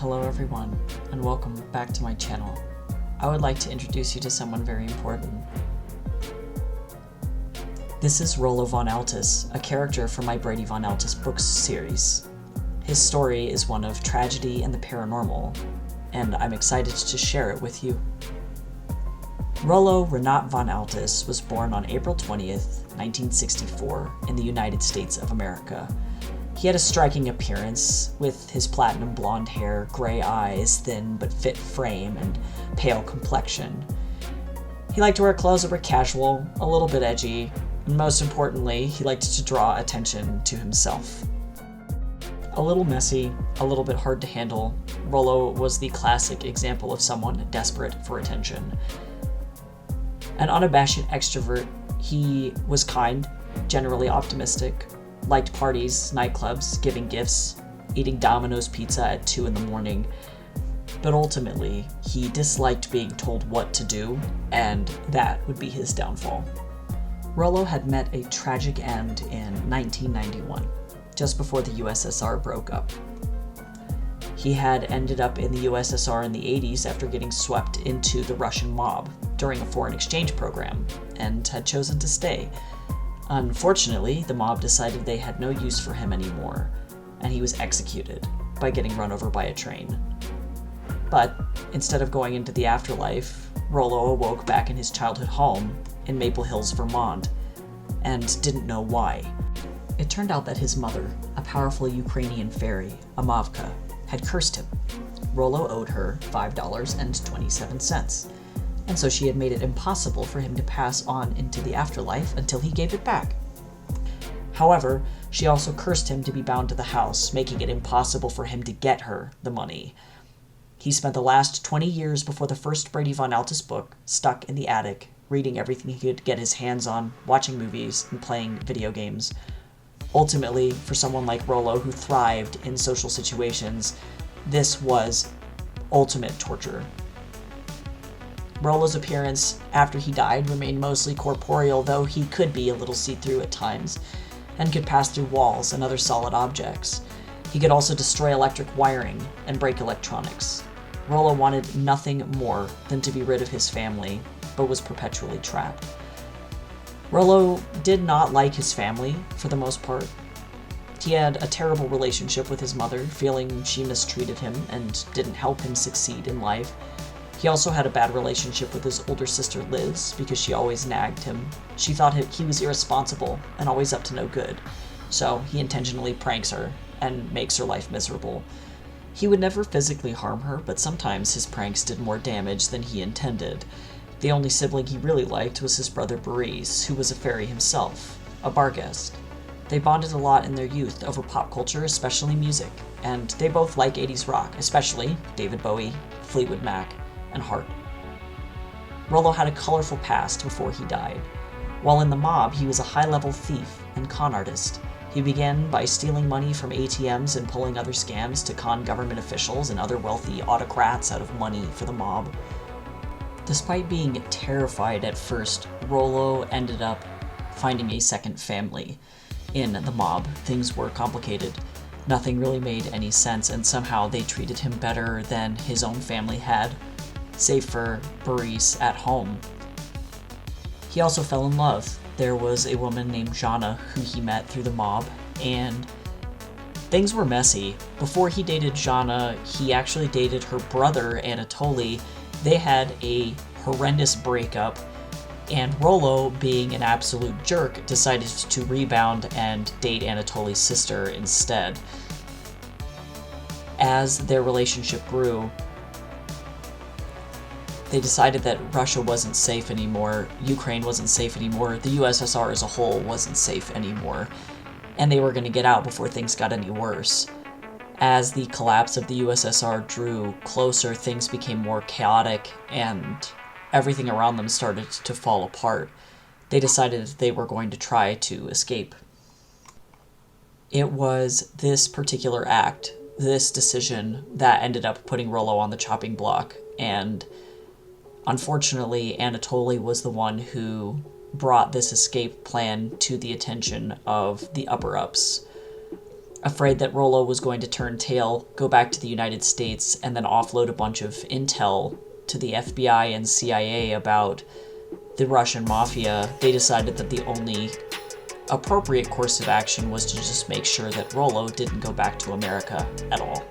Hello everyone, and welcome back to my channel. I would like to introduce you to someone very important. This is Rolo von Althuis, a character from my Braidy von Althuis books series. His story is one of tragedy and the paranormal, and I'm excited to share it with you. Rolo von Althuis was born on April 20th, 1964, in the United States of America. He had a striking appearance, with his platinum blonde hair, gray eyes, thin but fit frame, and pale complexion. He liked to wear clothes that were casual, a little bit edgy, and most importantly, he liked to draw attention to himself. A little messy, a little bit hard to handle, Rolo was the classic example of someone desperate for attention. An unabashed extrovert, he was kind, generally optimistic, liked parties, nightclubs, giving gifts, eating Domino's pizza at 2 in the morning, but ultimately, he disliked being told what to do, and that would be his downfall. Rolo had met a tragic end in 1991, just before the USSR broke up. He had ended up in the USSR in the 80s after getting swept into the Russian mob during a foreign exchange program, and had chosen to stay. Unfortunately, the mob decided they had no use for him anymore, and he was executed by getting run over by a train. But instead of going into the afterlife, Rolo awoke back in his childhood home in Maple Hills, Vermont, and didn't know why. It turned out that his mother, a powerful Ukrainian fairy, Abigail, had cursed him. Rolo owed her $5.27, and so she had made it impossible for him to pass on into the afterlife until he gave it back. However, she also cursed him to be bound to the house, making it impossible for him to get her the money. He spent the last 20 years before the first Braidy von Althuis book stuck in the attic, reading everything he could get his hands on, watching movies, and playing video games. Ultimately, for someone like Rolo who thrived in social situations, this was ultimate torture. Rolo's appearance after he died remained mostly corporeal, though he could be a little see-through at times, and could pass through walls and other solid objects. He could also destroy electric wiring and break electronics. Rolo wanted nothing more than to be rid of his family, but was perpetually trapped. Rolo did not like his family, for the most part. He had a terrible relationship with his mother, feeling she mistreated him and didn't help him succeed in life. He also had a bad relationship with his older sister Liz, because she always nagged him. She thought he was irresponsible and always up to no good, so he intentionally pranks her and makes her life miserable. He would never physically harm her, but sometimes his pranks did more damage than he intended. The only sibling he really liked was his brother Boris, who was a fairy himself, a bar guest. They bonded a lot in their youth over pop culture, especially music, and they both like 80s rock, especially David Bowie, Fleetwood Mac, and Heart. Rolo had a colorful past before he died. While in the mob, he was a high-level thief and con artist. He began by stealing money from ATMs and pulling other scams to con government officials and other wealthy autocrats out of money for the mob. Despite being terrified at first, Rolo ended up finding a second family in the mob. Things were complicated. Nothing really made any sense, and somehow they treated him better than his own family had, save for Boris at home. He also fell in love. There was a woman named Jana who he met through the mob, and things were messy. Before he dated Jana, he actually dated her brother, Anatoly. They had a horrendous breakup, and Rolo, being an absolute jerk, decided to rebound and date Anatoly's sister instead. As their relationship grew, they decided that Russia wasn't safe anymore, Ukraine wasn't safe anymore, the USSR as a whole wasn't safe anymore, and they were going to get out before things got any worse. As the collapse of the USSR drew closer, things became more chaotic, and everything around them started to fall apart. They decided they were going to try to escape. It was this particular act, this decision, that ended up putting Rolo on the chopping block, and unfortunately, Anatoly was the one who brought this escape plan to the attention of the upper-ups. Afraid that Rolo was going to turn tail, go back to the United States, and then offload a bunch of intel to the FBI and CIA about the Russian mafia, they decided that the only appropriate course of action was to just make sure that Rolo didn't go back to America at all.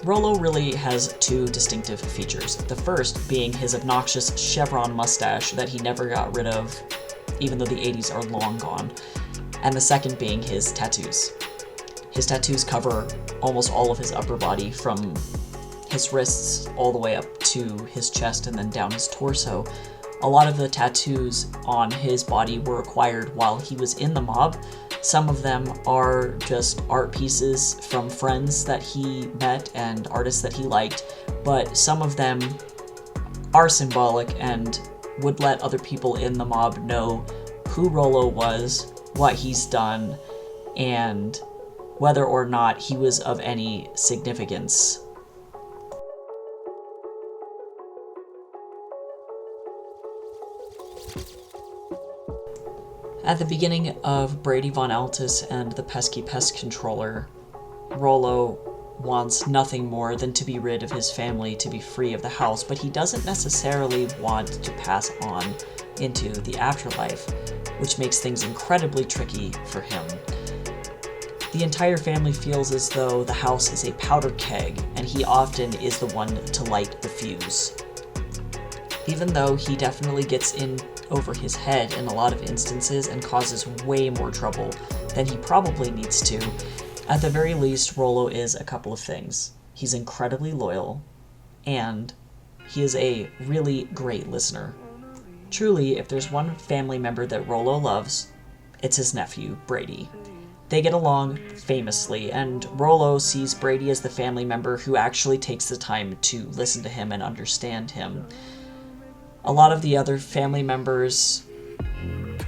Rolo really has two distinctive features. The first being his obnoxious chevron mustache that he never got rid of, even though the 80s are long gone. And the second being his tattoos. His tattoos cover almost all of his upper body, from his wrists all the way up to his chest and then down his torso. A lot of the tattoos on his body were acquired while he was in the mob. Some of them are just art pieces from friends that he met and artists that he liked, but some of them are symbolic and would let other people in the mob know who Rolo was, what he's done, and whether or not he was of any significance. At the beginning of Braidy von Althuis and the Pesky Pest Controller, Rolo wants nothing more than to be rid of his family, to be free of the house, but he doesn't necessarily want to pass on into the afterlife, which makes things incredibly tricky for him. The entire family feels as though the house is a powder keg, and he often is the one to light the fuse. Even though he definitely gets in over his head in a lot of instances and causes way more trouble than he probably needs to, at the very least, Rolo is a couple of things. He's incredibly loyal, and he is a really great listener. Truly, if there's one family member that Rolo loves, it's his nephew, Braidy. They get along famously, and Rolo sees Braidy as the family member who actually takes the time to listen to him and understand him. A lot of the other family members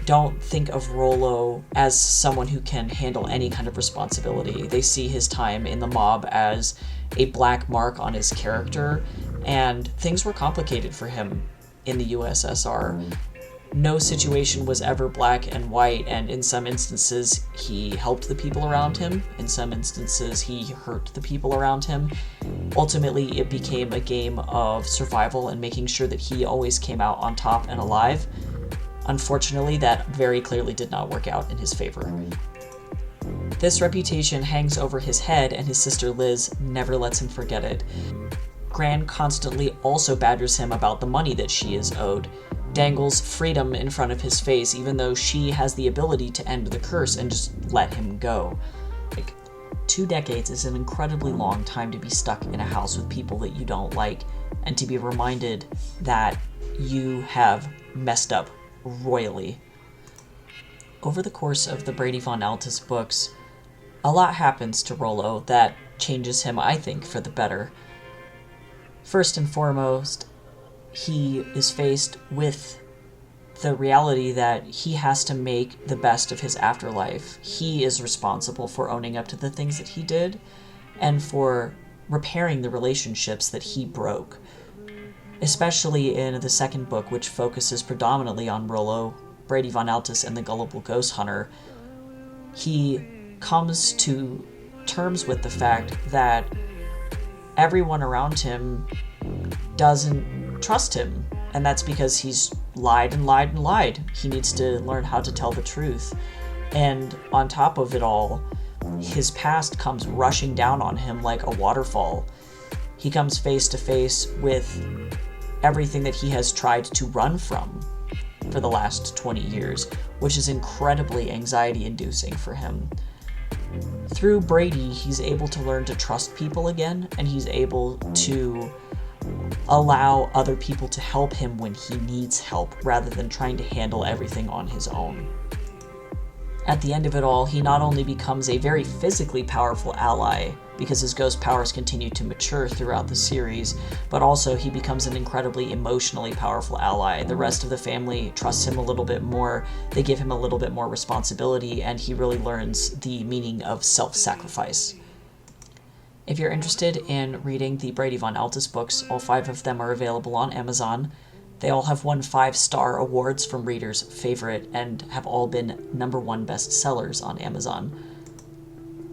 don't think of Rolo as someone who can handle any kind of responsibility. They see his time in the mob as a black mark on his character, and things were complicated for him in the USSR. No situation was ever black and white, and in some instances he helped the people around him, in some instances he hurt the people around him. Ultimately, it became a game of survival and making sure that he always came out on top and alive. Unfortunately, that very clearly did not work out in his favor. This reputation hangs over his head, and his sister Liz never lets him forget it. Gran constantly also badgers him about the money that she is owed, dangles freedom in front of his face, even though she has the ability to end the curse and just let him go. 2 decades is an incredibly long time to be stuck in a house with people that you don't like, and to be reminded that you have messed up royally. Over the course of the Braidy von Althuis books, a lot happens to Rolo that changes him, I think, for the better. First and foremost, he is faced with the reality that he has to make the best of his afterlife. He is responsible for owning up to the things that he did and for repairing the relationships that he broke. Especially in the second book, which focuses predominantly on Rolo, Braidy von Althuis, and the gullible ghost hunter, he comes to terms with the fact that everyone around him doesn't trust him, and that's because he's lied and lied and lied. He needs to learn how to tell the truth. And on top of it all, his past comes rushing down on him like a waterfall. He comes face to face with everything that he has tried to run from for the last 20 years, which is incredibly anxiety-inducing for him. Through Braidy, he's able to learn to trust people again, and he's able to allow other people to help him when he needs help, rather than trying to handle everything on his own. At the end of it all, he not only becomes a very physically powerful ally, because his ghost powers continue to mature throughout the series, but also he becomes an incredibly emotionally powerful ally. The rest of the family trusts him a little bit more, they give him a little bit more responsibility, and he really learns the meaning of self-sacrifice. If you're interested in reading the Braidy von Althuis books, all 5 of them are available on Amazon. They all have won 5-star awards from readers' favorite and have all been #1 bestsellers on Amazon.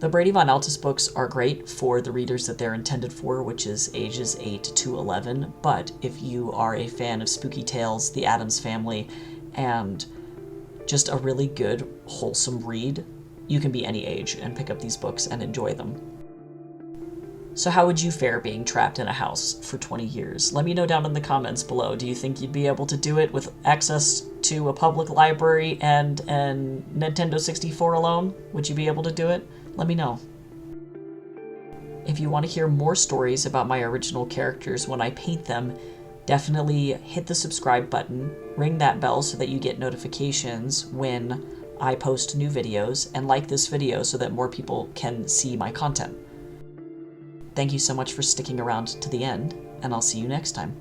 The Braidy von Althuis books are great for the readers that they're intended for, which is ages 8 to 11, but if you are a fan of spooky tales, The Addams Family, and just a really good, wholesome read, you can be any age and pick up these books and enjoy them. So how would you fare being trapped in a house for 20 years? Let me know down in the comments below. Do you think you'd be able to do it with access to a public library and Nintendo 64 alone? Would you be able to do it? Let me know. If you want to hear more stories about my original characters when I paint them, definitely hit the subscribe button, ring that bell so that you get notifications when I post new videos, and like this video so that more people can see my content. Thank you so much for sticking around to the end, and I'll see you next time.